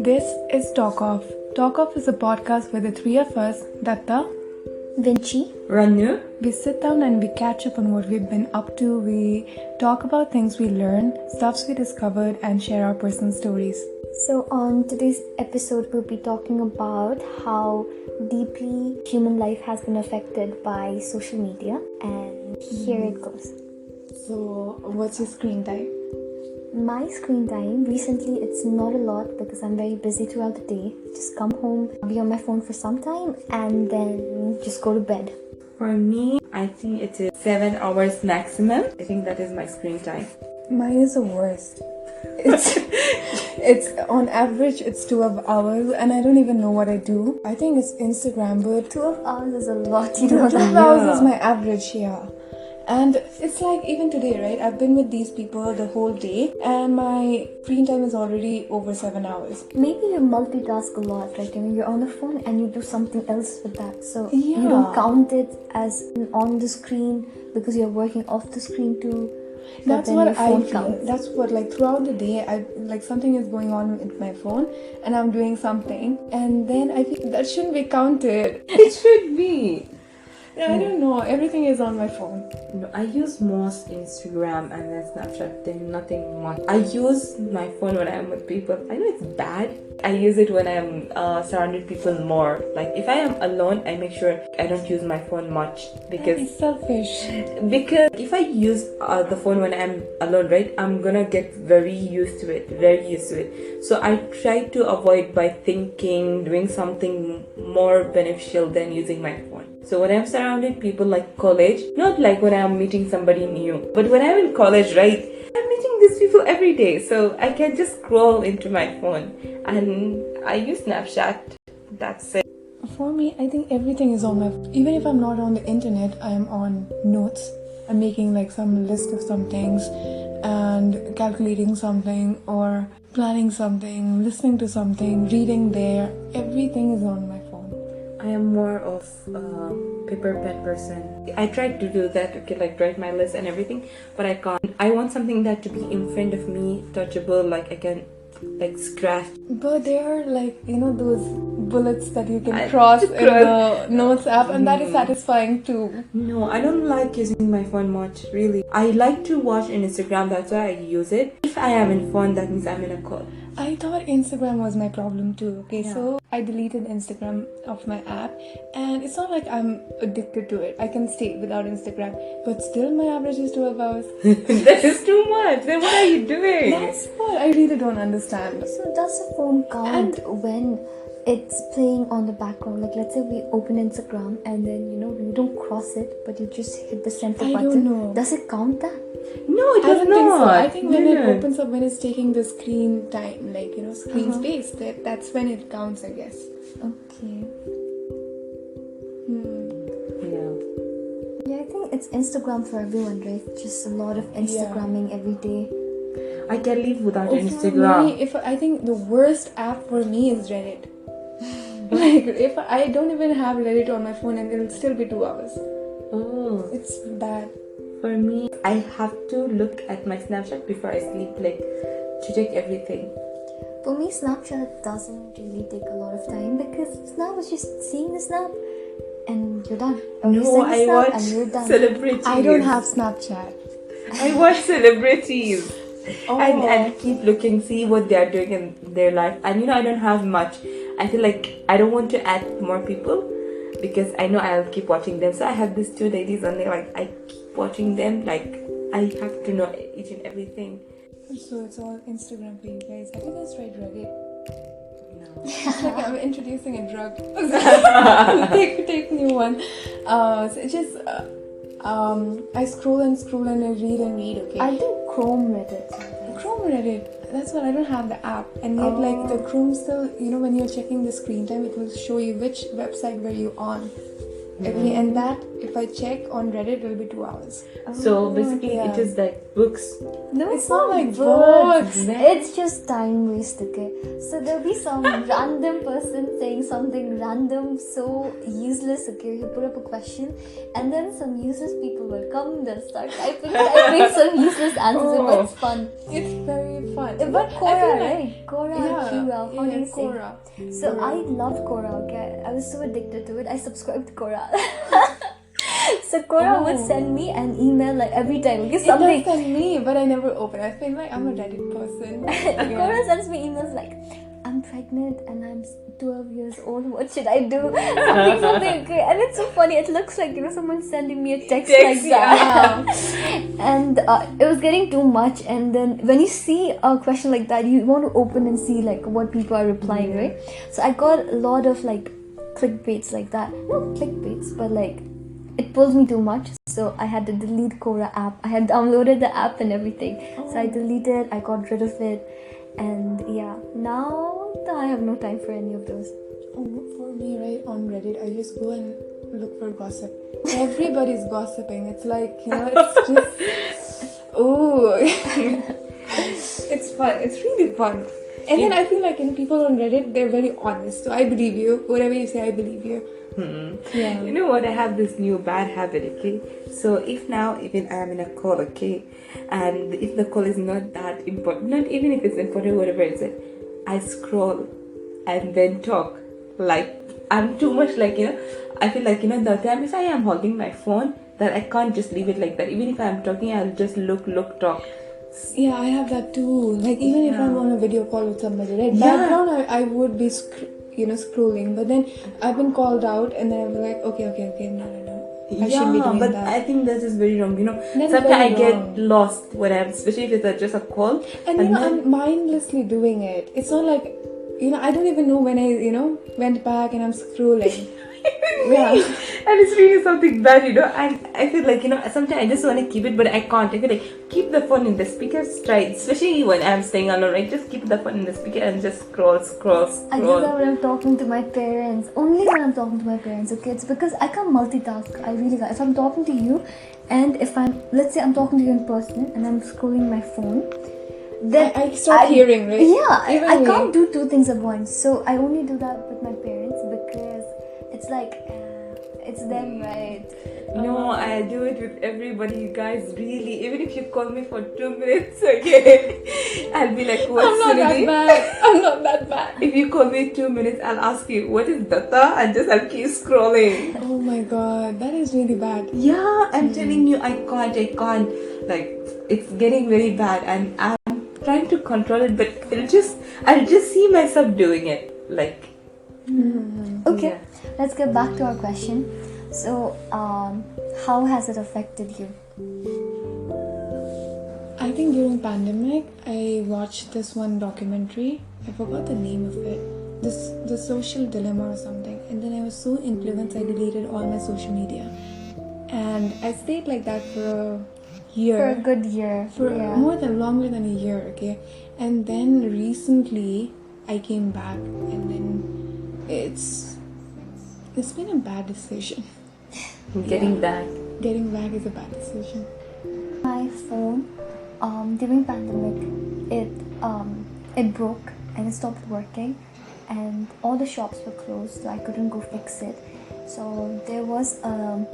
This is Talk Off. Talk Off is a podcast where the three of us, Datta, Vinci, Rano. we sit down and we catch up on what we've been up to. We talk about things we learned, stuffs we discovered, and share our personal stories. So on today's episode we'll be talking about how deeply human life has been affected by social media, and here it goes. So, what's your screen time? My screen time recently, it's not a lot because I'm very busy throughout the day. Just come home, be on my phone for some time, and then just go to bed. For me, I think it is 7 hours maximum. I think that is my screen time. Mine is the worst. It's on average it's 12 hours and I don't even know what I do. I think it's Instagram, but 12 hours is a lot, 12 hours is my average, yeah. And it's like even today, right? I've been with these people the whole day and my screen time is already over 7 hours. Maybe you multitask a lot, right? I mean, you're on the phone and you do something else with that. So Yeah. you don't count it as on the screen because you're working off the screen too. That's what I feel. That's what, like, throughout the day, I like something is going on with my phone and I'm doing something and then I feel that shouldn't be counted. It should be. I don't know. Everything is on my phone. No, I use most Instagram and then Snapchat. Then nothing much. I use my phone when I'm with people. I know it's bad. I use it when I'm surrounded people more. Like if I am alone, I make sure I don't use my phone much because It's selfish. if I use the phone when I'm alone, right, I'm gonna get very used to it. So I try to avoid by thinking, doing something more beneficial than using my phone. So when I'm surrounded people like college, not like when I'm meeting somebody new, but when I'm in college, right, I'm meeting these people every day. So I can just scroll into my phone and I use Snapchat. That's it. For me, I think everything is on my phone. Even if I'm not on the internet, I am on notes. I'm making like some list of some things and calculating something or planning something, listening to something, reading there. Everything is on my phone. I am more of a paper pen person. I tried to do that, okay, like write my list and everything, but I can't. I want something that to be in front of me, touchable, like I can like scratch. But there are like, those bullets that you can cross in the notes app and that is satisfying too. No, I don't like using my phone much, really. I like to watch on Instagram, that's why I use it. If I am in phone, that means I'm in a call. I thought Instagram was my problem too. Okay, Yeah. so I deleted Instagram off my app and it's not like I'm addicted to it. I can stay without Instagram, but still my average is 12 hours. That is too much. Then what are you doing? That's what I really don't understand. So does the phone count when it's playing on the background? Like let's say we open Instagram and then you don't cross it, but you just hit the center I button. don't know. Does it count that? No, it I does don't not. think so. I think when it No. opens up, when it's taking the screen time, like, screen space, that's when it counts, I guess. Okay. Yeah. Yeah, I think it's Instagram for everyone, right? Just a lot of Instagramming every day. I can live without For Instagram. me, I think the worst app for me is Reddit. Like, if I don't even have Reddit on my phone and it'll still be 2 hours. Oh. It's bad. For me, I have to look at my Snapchat before I sleep, like to check everything. For me, Snapchat doesn't really take a lot of time because Snap is just seeing the snap and you're done. Or you No, send the I snap watch and you're done. celebrities. I don't have Snapchat. I watch celebrities. Oh. And keep looking, see what they are doing in their life. And I don't have much. I feel like I don't want to add more people because I know I'll keep watching them. So I have these 2 ladies and they're like, I keep watching them. Like, I have to know each and everything. So it's all Instagram for you guys. Have you guys tried Reddit? No. It's like I'm introducing a drug. take new one. So it's just I scroll and I read. Okay. I do Chrome Reddit. Chrome Reddit. That's what I don't have the app, and yet like the Chrome still, when you're checking the screen time, it will show you which website were you on. Okay, and that if I check on Reddit, it'll be 2 hours. So basically, yeah. it is like books. No, It's not like books. books. It's just time waste, okay? So there'll be some random person saying something random, so useless, okay? He'll put up a question, and then some useless people will come, they'll start typing some useless answers, but it's fun. It's very fun. But I Quora, feel like- right? Quora, Yeah, Quora, how do you say? Quora. So I loved Quora, okay? I was so addicted to it, I subscribed to Quora. So Quora would send me an email like every time, okay? It Something. does send me, but I never open. I feel like I'm a Reddit person. Quora sends me emails like, I'm pregnant and I'm 12 years old, what should I do? Something, okay? And it's so funny, it looks like, someone sending me a text like that. And it was getting too much, and then when you see a question like that, you want to open and see like what people are replying, right? So I got a lot of like clickbaits like that. Not clickbaits, but like it pulls me too much, so I had to delete Quora app. I had downloaded the app and everything, so I deleted, I got rid of it, and yeah, now I have no time for any of those. For me, right, on Reddit, I just go and look for gossip. Everybody's gossiping. It's like, it's just... Oh! It's fun. It's really fun. And then I feel like, people on Reddit, they're very honest. So I believe you. Whatever you say, I believe you. Yeah. You know what? I have this new bad habit, okay? So if now even I am in a call, okay, and if the call is not that important, not even if it's important, whatever it is, I scroll and then talk. Like I'm too much like, I feel like, the time if I am holding my phone, that I can't just leave it like that. Even if I'm talking, I'll just look, talk. Yeah, I have that too. Like even if I'm on a video call with somebody, right? Yeah. Background, I would be scrolling, but then I've been called out, and then I'm like, okay, no. I shouldn't be doing but that. I think this is very wrong. That's Sometimes very I get wrong. lost when I'm, especially if it's just a call. And then, I'm mindlessly doing it. It's not like, I don't even know when I, went back and I'm scrolling. Yeah. And it's really something bad, and I feel like, sometimes I just want to keep it, but I can't. I feel like, keep the phone in the speaker straight, especially when I'm staying alone, right? Just keep the phone in the speaker and just scroll. I do that when I'm talking to my parents. Only when I'm talking to my parents, okay? It's because I can't multitask. I really can't. If I'm talking to you, and if let's say I'm talking to you in person, and I'm scrolling my phone, then I start hearing, right? Yeah, Even I me. can't do two things at once. So I only do that with my parents because it's like, it's them, right? No, I do it with everybody, you guys, really. Even if you call me for 2 minutes, okay, I'll be like, what's I'm not that bad. If you call me 2 minutes, I'll ask you, what is data? And I'll keep scrolling. Oh my god, that is really bad. Yeah, I'm telling you, I can't. Like, it's getting very bad, and I'm trying to control it, but I'll just see myself doing it. Like, Okay, let's get back to our question. So, how has it affected you? I think during pandemic, I watched this one documentary. I forgot the name of it. The social dilemma or something. And then I was so influenced, I deleted all my social media. And I stayed like that for a year. For a good year. Longer than a year, okay? And then recently, I came back, and then it's been a bad decision. getting back. Getting back is a bad decision. My phone, during pandemic, it broke and it stopped working, and all the shops were closed, so I couldn't go fix it. So there was a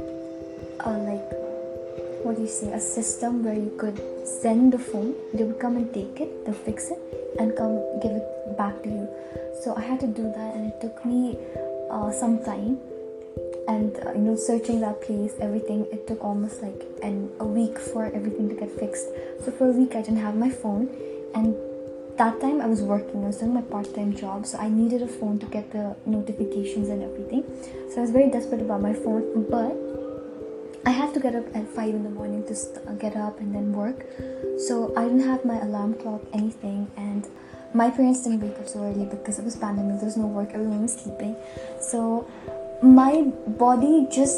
system where you could send the phone, they would come and take it, they'll fix it and come give it back to you. So I had to do that, and it took me some time, and searching that place, everything, it took almost like a week for everything to get fixed. So for a week I didn't have my phone, and that time I was working, I was doing my part-time job, so I needed a phone to get the notifications and everything. So I was very desperate about my phone, but I had to get up at 5 in the morning to get up and then work. So I didn't have my alarm clock, anything, and my parents didn't wake up so early because it was pandemic, there was no work, everyone was sleeping. So my body just,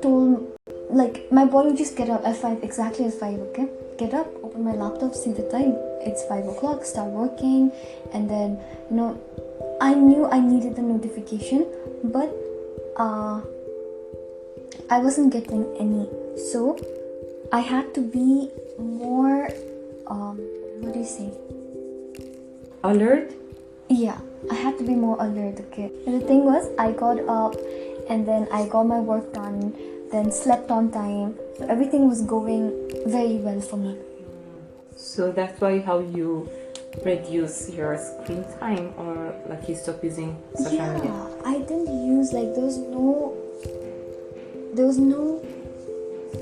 told, like, my body would just get up at 5, exactly at 5, okay? Get up, open my laptop, see the time, it's 5 o'clock, start working, and then, I knew I needed the notification, but I wasn't getting any. So I had to be more, what do you say? Alert? Yeah, I had to be more alert, okay? And the thing was, I got up and then I got my work done, then slept on time. So everything was going very well for me. So that's why how you reduce your screen time, or like you stop using social media? I didn't use, like, there was no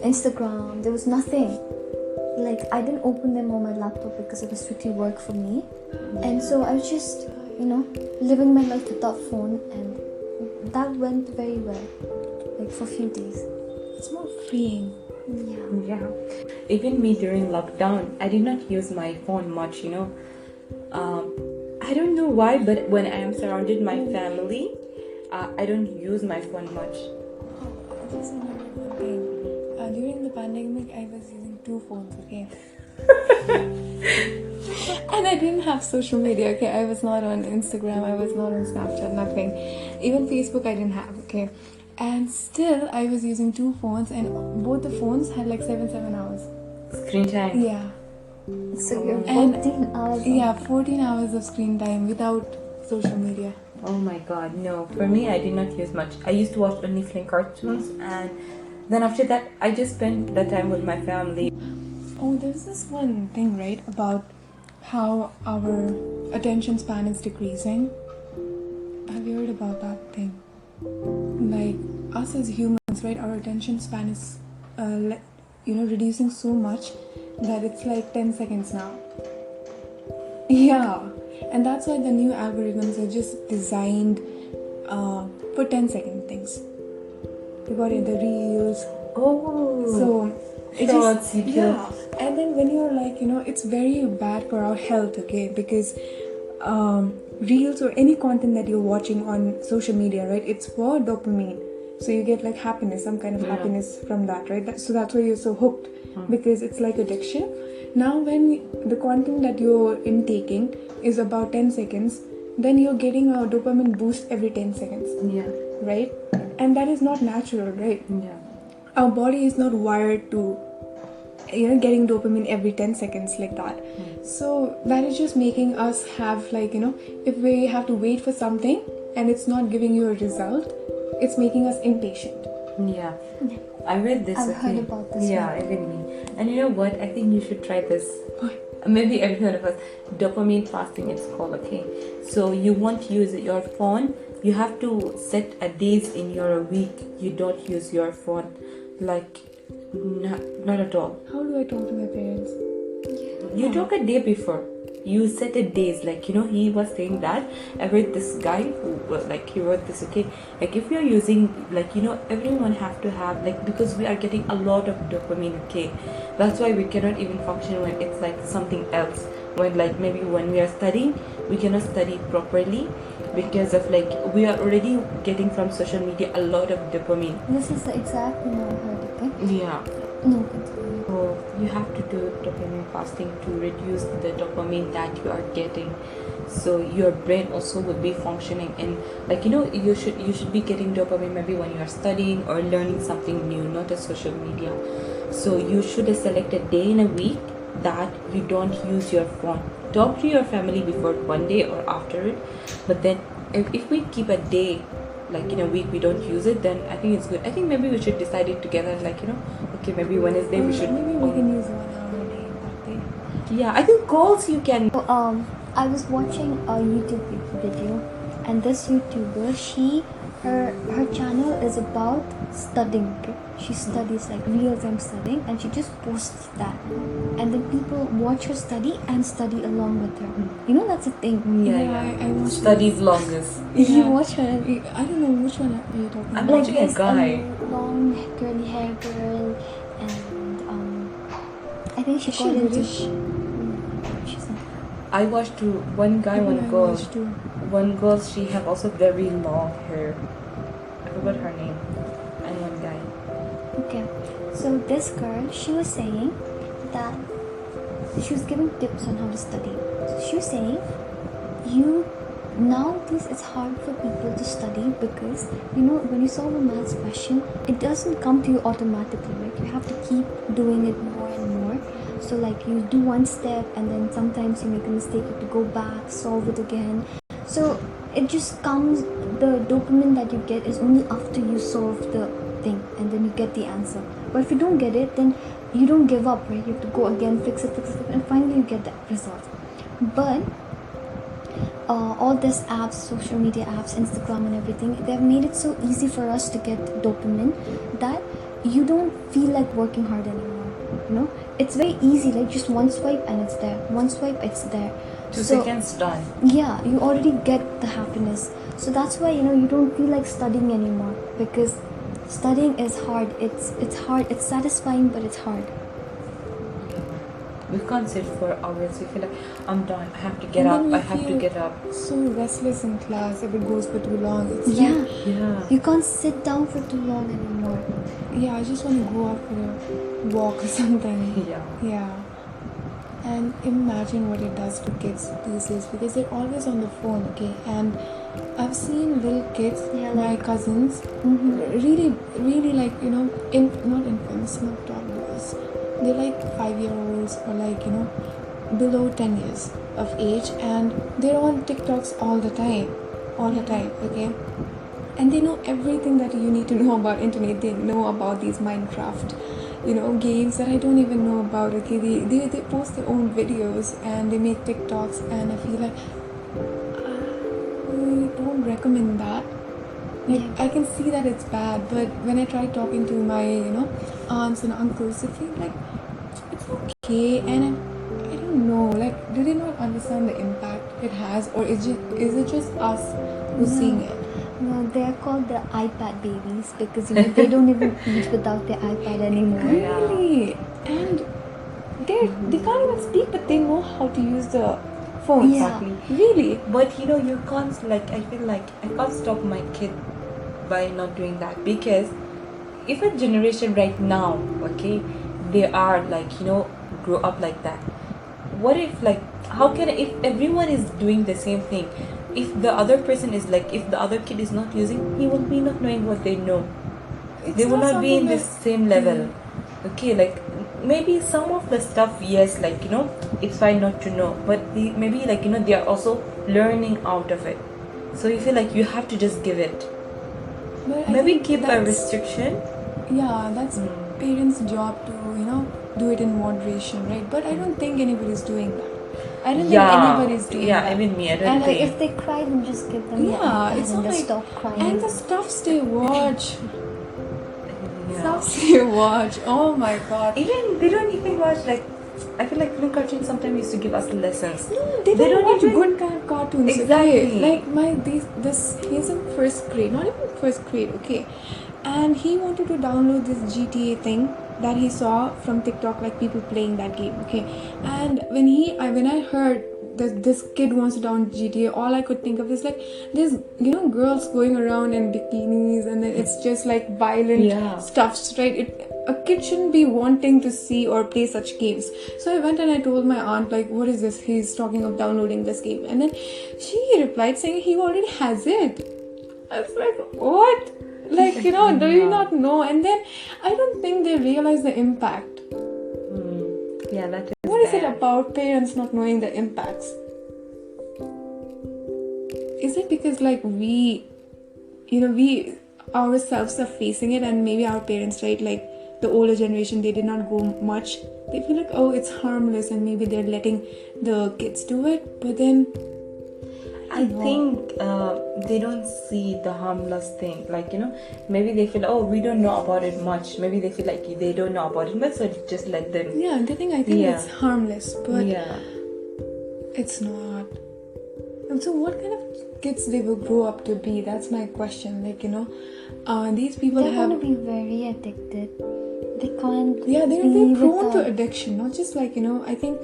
Instagram, there was nothing. Like, I didn't open them on my laptop because it was strictly work for me. And so I was just, living my life without phone, and that went very well, like for a few days. It's more freeing. Yeah. Even me during lockdown, I did not use my phone much, I don't know why, but when I am surrounded my family, I don't use my phone much. I just remember one thing. During the pandemic, I was using 2 phones, okay? And I didn't have social media, okay? I was not on Instagram, I was not on Snapchat, nothing. Even Facebook, I didn't have, okay? And still, I was using 2 phones, and both the phones had like 7 hours. Screen time? Yeah. So you're 14 hours. Yeah, 14 hours of screen time without social media. Oh my god, no. For me, I did not use much. I used to watch only Flynn cartoons, and then after that, I just spent the time with my family. Oh, there's this one thing, right, about how our attention span is decreasing. Have you heard about that thing? Like, us as humans, right, our attention span is, reducing so much that it's like 10 seconds now. Yeah, and that's why the new algorithms are just designed for 10-second things. You got it, the reels. Oh, So it shorts, just, yeah. And then when you're like, it's very bad for our health, okay? Because reels or any content that you're watching on social media, right? It's for dopamine. So you get like happiness, some kind of happiness from that, right? So that's why you're so hooked, because it's like addiction. Now when the content that you're intaking is about 10 seconds, then you're getting a dopamine boost every 10 seconds. Yeah. Right? And that is not natural, right? Yeah. Our body is not wired to, getting dopamine every 10 seconds like that. So that is just making us have like, if we have to wait for something and it's not giving you a result, it's making us impatient. Yeah. I read this. I've heard about this. Yeah, even me. And you know what? I think you should try this. Maybe every one of us. Dopamine fasting, it's called, okay? So you won't use your phone. You have to set a days in your week you don't use your phone. Like, not at all. How do I talk to my parents? You talk a day before. You set a days, like, he was saying that I read this guy who, like, he wrote this, okay, like, if you're using, like, everyone have to have, like, because we are getting a lot of dopamine, okay, that's why we cannot even function when it's like something else, when, like, maybe when we are studying, we cannot study properly because of, like, we are already getting from social media a lot of dopamine. This is the exact thing I heard, okay? Yeah. No, continue. So you have to do dopamine fasting to reduce the dopamine that you are getting, so your brain also would be functioning, and like you should be getting dopamine maybe when you are studying or learning something new, not a social media. So you should select a day in a week that you don't use your phone. Talk to your family before one day or after it, but then if we keep a day, like in a week we don't use it, then I think it's good. I think maybe we should decide it together, like okay, maybe Wednesday we should, maybe we can use 1 hour a day that day. Yeah, I think calls you can. So, I was watching a YouTube video, and this YouTuber, her channel is about studying, okay? She studies, like, real-time studying, and she just posts that, and then people watch her study and study along with her. That's a thing. I watched Study vloggers. You watch her. I don't know which one are you talking I'm about. watching a guy. Long curly hair girl, and I think she Is she got into. British? She's not. I watched one guy, one I girl. watched too. One girl, she have also very long hair. I forgot her name. And one guy. Okay, so this girl, she was saying that she was giving tips on how to study. So she was saying, you nowadays it's hard for people to study because when you solve a maths question, it doesn't come to you automatically, right? You have to keep doing it more and more. So like you do one step and then sometimes you make a mistake, you have to go back, solve it again. So it just comes, the dopamine that you get is only after you solve the thing and then you get the answer. But if you don't get it, then you don't give up, right? You have to go again, fix it, and finally you get the result. But all these apps, social media apps, Instagram and everything, they've made it so easy for us to get dopamine that you don't feel like working hard anymore. It's very easy, like just one swipe and it's there, one swipe, it's there. 2 seconds done. Yeah, you already get the happiness. So that's why you don't feel like studying anymore, because studying is hard. It's hard, it's satisfying, but it's hard. We can't sit for hours. We feel like I'm done, I have to get And up, then we I have to feel get up. so restless in class if it goes for too long. It's Yeah. You can't sit down for too long anymore. I just want to go out for a walk or something. Yeah. And imagine what it does to kids these days, because they're always on the phone, okay? And I've seen little kids, my cousins, really, really like, not infants, not toddlers. They're like 5-year-olds or like, below 10 years of age, and they're on TikToks all the time, okay? And they know everything that you need to know about internet. They know about these Minecraft, games that I don't even know about, okay? They post their own videos and they make TikToks, and I feel like I don't recommend that. I can see that it's bad, but when I try talking to my, aunts and uncles, they feel like it's okay, and I don't know, like, do they not understand the impact it has, or is it just us who's seeing it? No, they're called the iPad babies because they don't even eat without their iPad anymore. Really? And they can't even speak, but they know how to use the phone. Yeah. Exactly. Really? But you can't, like, I feel like I can't stop my kid by not doing that, because if a generation right now, okay, they are like, grow up like that, what if, like, how can, if everyone is doing the same thing, if the other person is like, if the other kid is not using, he will be not knowing what they know. They will not be in the same level. Okay, like, maybe some of the stuff, yes, like, it's fine not to know, but maybe, like, they are also learning out of it. So you feel like you have to just give it. But maybe keep a restriction. Yeah, that's parents' job to, do it in moderation, right? But I don't think anybody's doing that. I don't think anybody's doing that. Even me, I don't and think. If they cry, then just give them the iPad it's and not they like, stop crying. and the stuffs they watch. Stuffs they watch. Oh my god. Even they don't even watch, like, I feel like film cartoons sometimes used to give us lessons. No, they don't watch good kind of cartoons. Exactly. Okay? Like he's in first grade, not even first grade, okay? And he wanted to download this GTA thing that he saw from TikTok, like people playing that game, okay? And when I heard that this kid wants to download GTA, all I could think of is like there's girls going around in bikinis, and then it's just like violent stuffs, right? A kid shouldn't be wanting to see or play such games. So I went and I told my aunt, like, what is this? He's talking of downloading this game. And then she replied saying he already has it. I was like, what? Like, do you not know? And then I don't think they realize the impact. Yeah, that is What is it about parents not knowing the impacts? Is it because, like, we ourselves are facing it, and maybe our parents, right, like the older generation, they did not go much. They feel like, oh, it's harmless, and maybe they're letting the kids do it. But then I think they don't see the harmless thing. Like, maybe they feel, oh, we don't know about it much. Maybe they feel like they don't know about it much, so just let them. Yeah, I think it's harmless, but it's not. And so what kind of kids they will grow up to be? That's my question. Like, these people they're going to be very addicted. They can't. Yeah, they're prone to addiction. Not just like, I think,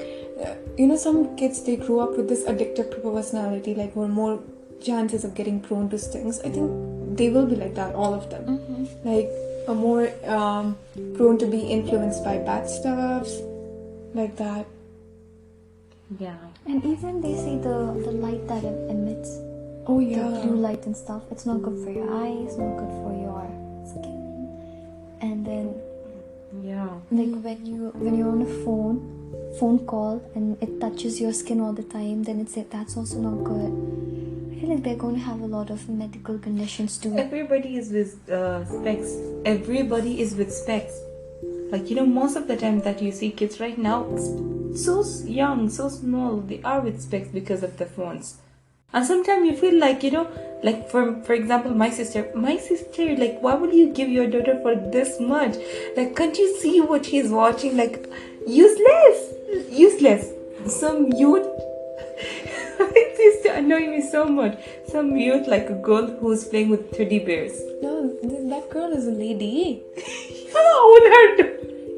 some kids, they grow up with this addictive personality, like more chances of getting prone to things. I think they will be like that, all of them. Mm-hmm. Like, more prone to be influenced by bad stuffs, like that. Yeah. And even they say the light that it emits, Oh the yeah. blue light and stuff. It's not good for your eyes, not good for your skin. And then Yeah. like when you're on a phone call and it touches your skin all the time, then that's also not good. I feel like they're going to have a lot of medical conditions too. Everybody is with specs. Everybody is with specs. Like, most of the time that you see kids right now, so young, so small, they are with specs because of the phones. And sometimes you feel like, like for example, my sister, like, why would you give your daughter for this much? Like, can't you see what she's watching? Like, useless. Some youth, it used to annoy me so much. Some youth, like a girl who's playing with teddy bears. No, that girl is a lady. How would her do?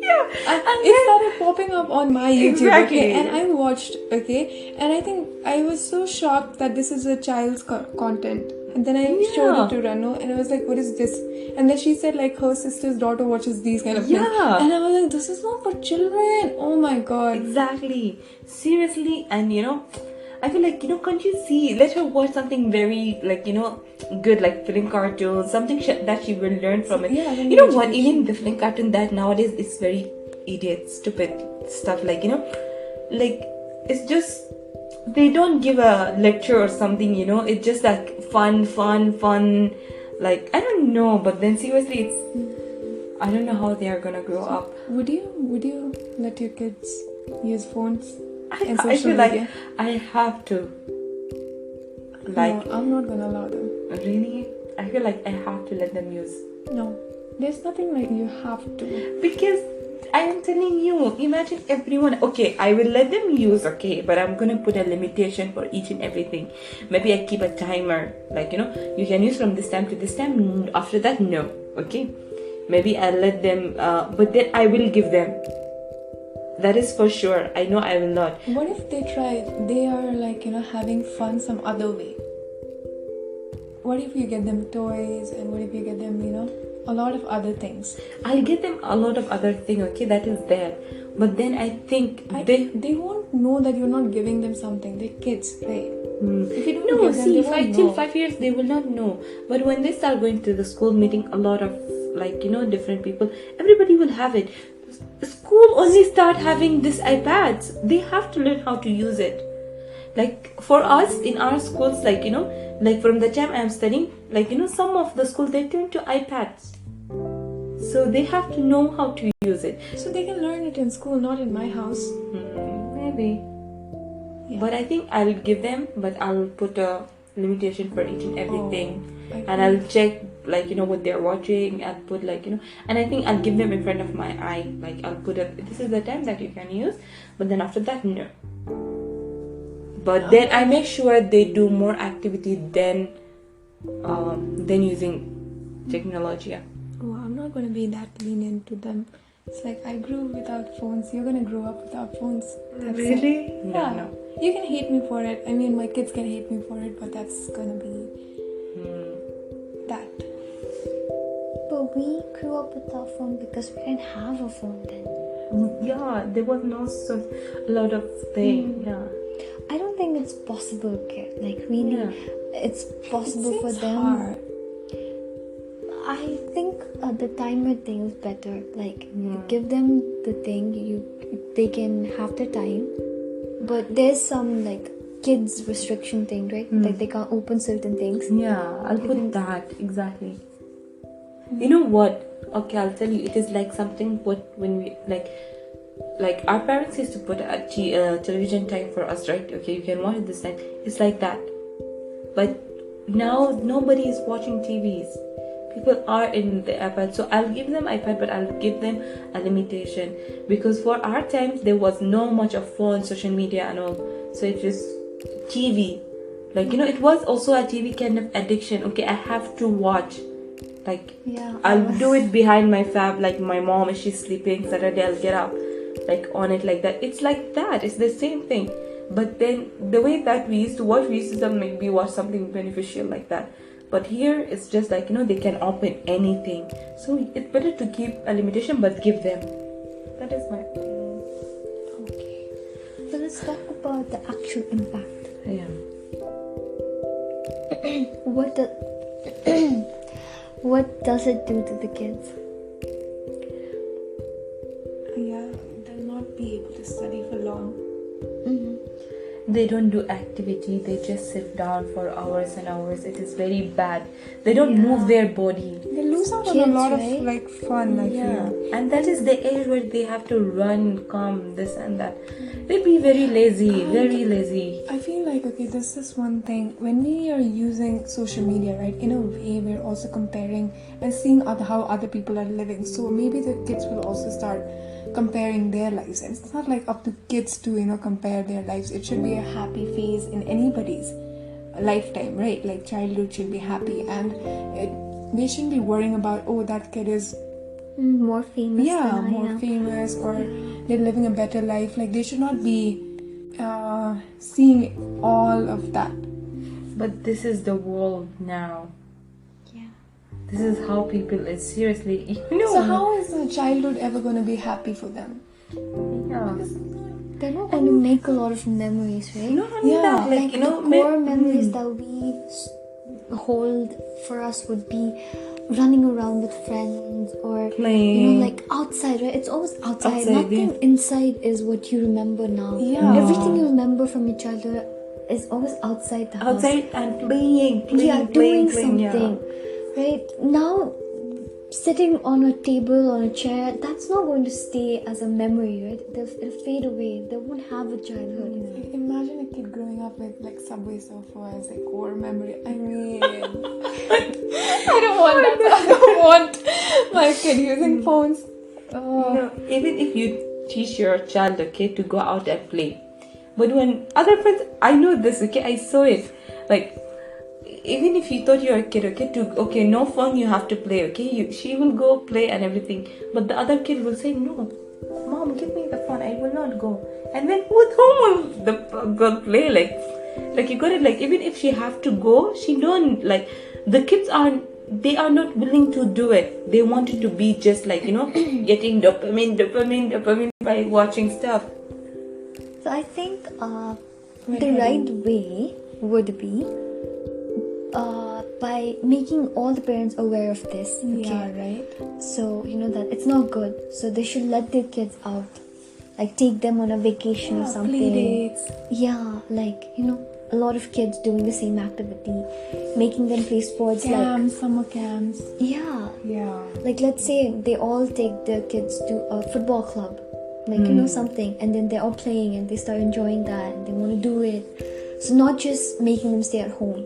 Yeah, and It started popping up on my YouTube, Exactly. okay, and I watched, okay, and I think I was so shocked that this is a child's content. And then I showed it to Rano, and I was like, "What is this?" And then she said, like, her sister's daughter watches these kind of things. Yeah. And I was like, "This is not for children." Oh my god. Exactly. Seriously, and I feel like, can't you see? Let her watch something very, like, good, like film cartoons, something that she will learn from it. Yeah, then you know you what? educate Even the film cartoon that nowadays is very idiot, stupid stuff. Like, like it's just they don't give a lecture or something. It's just like fun. Like, I don't know, but then seriously, I don't know how they are gonna grow up. Would you let your kids use phones and I social feel media? like I have to. Like, No, I'm not gonna allow them. really? I feel like I have to let them use. No, there's nothing like you have to. Because I am telling you, imagine everyone. Okay, I will let them use, okay, but I'm gonna put a limitation for each and everything. Maybe I keep a timer, like, you can use from this time to this time. After that, no, okay. Maybe I'll let them, but then I will give them. That is for sure. I know I will not. What if they are like, having fun some other way? What if you get them toys, and what if you get them, a lot of other things? I'll get them a lot of other things, okay, that is there. But then I think they won't know that you're not giving them something. They're kids, right? If you don't No, give them, see, they won't know. till 5 years they will not know. But when they start going to the school, meeting a lot of, like, different people, everybody will have it. School only start having this iPads. They have to learn how to use it. Like, for us in our schools, like, like from the time I'm studying, like, some of the schools, they turn to iPads. So they have to know how to use it. So they can learn it in school, not in my house. Maybe. Yeah. But I think I'll give them, but I'll put a limitation for each and everything. Okay. And I'll check, like, what they're watching. I'll put, like, and I think I'll give them in front of my eye. Like, I'll put this is the time that you can use, but then after that, no. But then I make sure they do more activity than using technology. Yeah. Oh, I'm not going to be that lenient to them. It's like, I grew without phones. You're going to grow up without phones. That's Really? it. No, Yeah. no. You can hate me for it. I mean, my kids can hate me for it, but that's going to be that. But we grew up without phone because we didn't have a phone then. Yeah, there was no such a lot of thing. Yeah. I don't think it's possible, kid. Like, really, Yeah. it's possible for It's them. hard. I think the timer thing is better. Like, give them the thing, they can have their time. But there's some, like, kids restriction thing, right? Like, they can't open certain things. Yeah, I'll put that exactly. You know what? Okay, I'll tell you. It is like something when we like our parents used to put a television time for us, right? Okay, you can watch it this time. It's like that. But now nobody is watching TVs. People are in the iPad, so I'll give them iPad, but I'll give them a limitation because for our times there was no much of phone, social media, and all. So it was TV. Like, it was also a TV kind of addiction. Okay, I have to watch. Like, Yeah, I'll do it behind my fab. Like, my mom, if she's sleeping Saturday, I'll get up, like, on it like that. It's like that. It's the same thing. But then the way that we used to maybe watch something beneficial like that. But here it's just like, they can open anything. So it's better to keep a limitation, but give them. That is my opinion. Okay. So let's talk about the actual impact. Yeah. what do, what does it do to the kids? Yeah, they'll not be able to study for long. They don't do activity, they just sit down for hours and hours. It is very bad. They don't move their body. They lose out on a Kids, lot right? of like fun, I feel. And that is the age where they have to run, come, this and that. They'll be very lazy, very lazy. I feel like, okay, this is one thing. When we are using social media, right, in a way, we're also comparing and seeing how other people are living. So maybe the kids will also start comparing their lives. And it's not like up to kids to, compare their lives. It should be a happy phase in anybody's lifetime, right? Like childhood should be happy. And they shouldn't be worrying about, oh, that kid is More famous than I more am. famous, or they're living a better life. Like they should not be seeing all of that. But this is the world now. Yeah. This is how people is seriously, So how is the childhood ever going to be happy for them? Yeah. They're not going to make a lot of memories, right? Not only Yeah, that, Like the core memories that we hold for us would be running around with friends or Playing. like outside, right? It's always outside. Outside, Nothing inside is what you remember now. Yeah. Everything you remember from your childhood is always outside the house. outside and playing, Doing yeah. something. Right? Now sitting on a table, on a chair, that's not going to stay as a memory, right? It'll fade away. They won't have a childhood. Like, imagine a kid growing up with like Subway Surfer as a core memory. I mean, I don't want that. I don't want my kid using phones. Even if you teach your child, okay, to go out and play, but when other friends, I know this, okay, I saw it, like, even if you thought you're a kid, okay, no phone, you have to play, okay, she will go play and everything, but the other kid will say, no, mom, give me the phone, I will not go. And then with whom will the girl play? Like you got it, like, even if she have to go, she don't, like, the kids they are not willing to do it. They want it to be just like, getting dopamine by watching stuff. So I think the right way would be by making all the parents aware of this. Okay? Yeah, right. So that it's not good. So they should let their kids out, like take them on a vacation or something. Play dates. Yeah, like a lot of kids doing the same activity, making them play sports Camps, summer camps. like yeah. Yeah. Let's say they all take their kids to a football club, like something, and then they're all playing and they start enjoying that and they want to do it. So not just making them stay at home.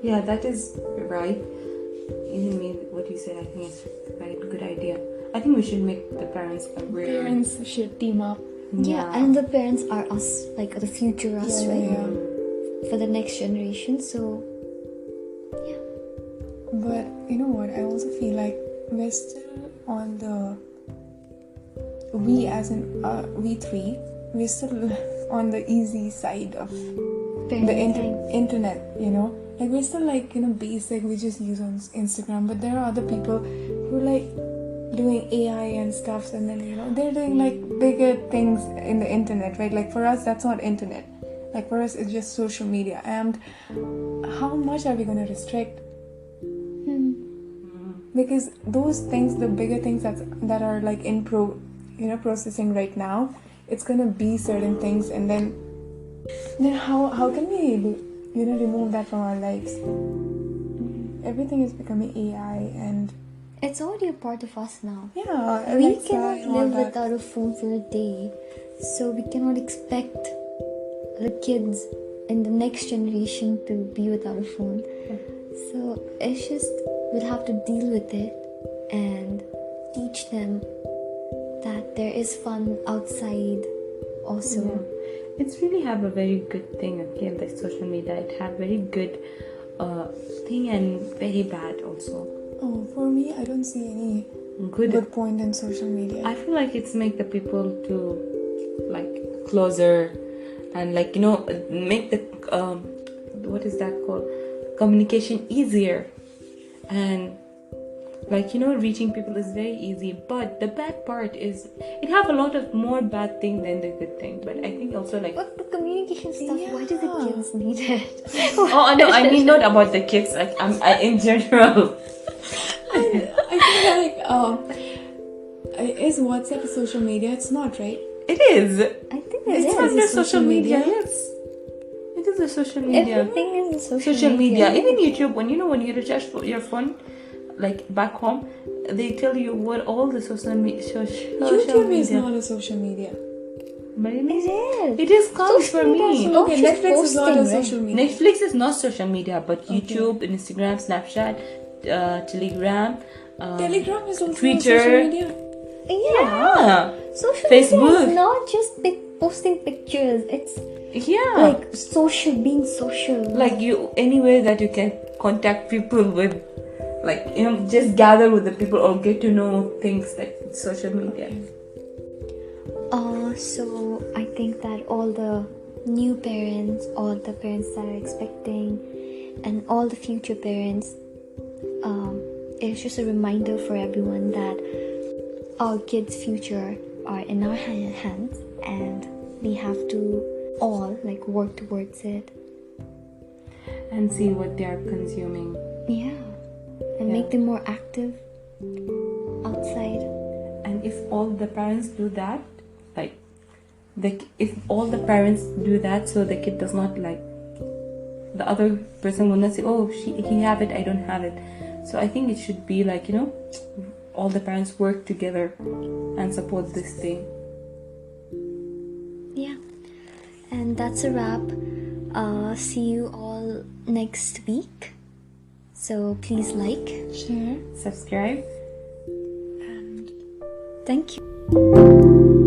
Yeah, that is right. Even me, what you said, I think it's a very good idea. I think we should make the parents aware. Parents should team up. Yeah, and the parents are us, like the future us, right? Yeah. For the next generation. So yeah. But you know what? I also feel like we're still on we three, we're still on the easy side of the internet, Like we're still like, basic, we just use on Instagram. But there are other people who like doing AI and stuff, and then, they're doing like bigger things in the internet, right? Like for us, that's not internet. Like for us, it's just social media. And how much are we going to restrict? Because those things, the bigger things that are like in processing right now, it's gonna be certain things, and then how can we remove that from our lives? Everything is becoming AI, and It's already a part of us now. yeah, We Alexa cannot and all live that. without a phone for a day, so we cannot expect the kids in the next generation to be without a phone. So it's just we'll have to deal with it and teach them that there is fun outside also. It's really have a very good thing, okay, like social media. It have very good thing and very bad also. Oh, for me, I don't see any good point in social media. I feel like it's make the people to like closer and like make the what is that called, communication easier, and like reaching people is very easy. But the bad part is it have a lot of more bad thing than the good thing. But I think also like But the communication communication stuff. Why do the kids need it? Oh no, I mean not about the kids. Like in general. I feel like is WhatsApp a social media? It's not, right? It is. I think It's under social media. Yes. It is a social media. Everything is a Social media. Even YouTube, when you recharge your phone, like back home, they tell you what all the social media. YouTube is not a social media. Really? It is. It is counts for me. So Okay, just Netflix is not a posting, right? social media. Netflix is not social media, but YouTube, Instagram, Snapchat, Telegram, Telegram is also Twitter. a social media. Yeah. Social Facebook. media is not just posting pictures. It's like being social. Like any way that you can contact people with, like just gather with the people or get to know things, like social media. So I think that all the new parents, all the parents that are expecting, and all the future parents, it's just a reminder for everyone that our kids' future are in our hands, and we have to all like work towards it And see what they are consuming. and make them more active outside. And if all the parents do that, like if all the parents do that, so the kid does not, like, the other person will not say, oh, he have it, I don't have it. So I think it should be like, all the parents work together and support this thing. And that's a wrap. See you all next week. So please like, Share. Subscribe. thank you.